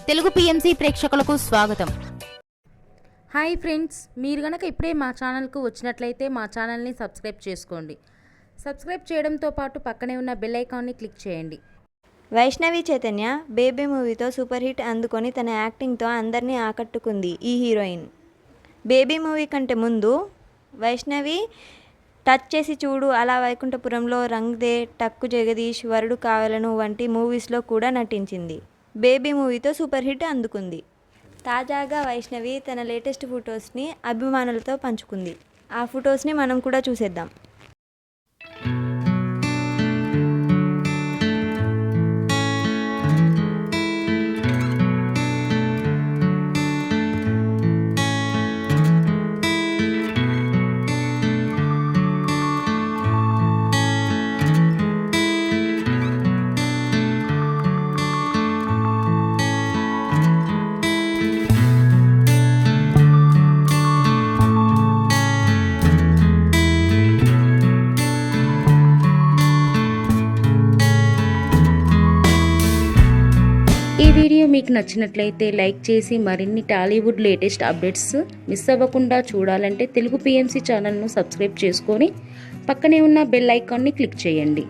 Telugu PMC ప్రేక్షకులకు స్వాగతం. Hi friends, మీరు గనక ఇప్పుడే మా ఛానల్కు వచ్చినట్లయితే మా ఛానల్ని సబ్స్క్రైబ్ చేసుకోండి. సబ్స్క్రైబ్ చేయడంతో పాటు పక్కనే ఉన్న బెల్ ఐకాన్ని క్లిక్ చేయండి. వైష్ణవి చైతన్య బేబీ మూవీతో సూపర్ హిట్ అందుకొని తన యాక్టింగ్తో అందరినీ ఆకట్టుకుంది ఈ హీరోయిన్. బేబీ మూవీ కంటే ముందు వైష్ణవి టచ్ చేసి చూడు, అలా వైకుంఠపురంలో, రంగ్ దే, టక్కు జగదీష్, వరుడు కావలను వంటి మూవీస్లో కూడా నటించింది. బేబీ మూవీతో సూపర్ హిట్ అందుకుంది. తాజాగా వైష్ణవి తన లేటెస్ట్ ఫొటోస్ని అభిమానులతో పంచుకుంది. ఆ ఫొటోస్ని మనం కూడా చూసేద్దాం. ఈ వీడియో మీకు నచ్చినట్లయితే లైక్ చేసి మరిన్ని టాలీవుడ్ లేటెస్ట్ అప్డేట్స్ మిస్ అవ్వకుండా చూడాలంటే తెలుగు పిఎంసి ఛానల్ను సబ్స్క్రైబ్ చేసుకొని పక్కనే ఉన్న బెల్ ఐకాన్ని క్లిక్ చేయండి.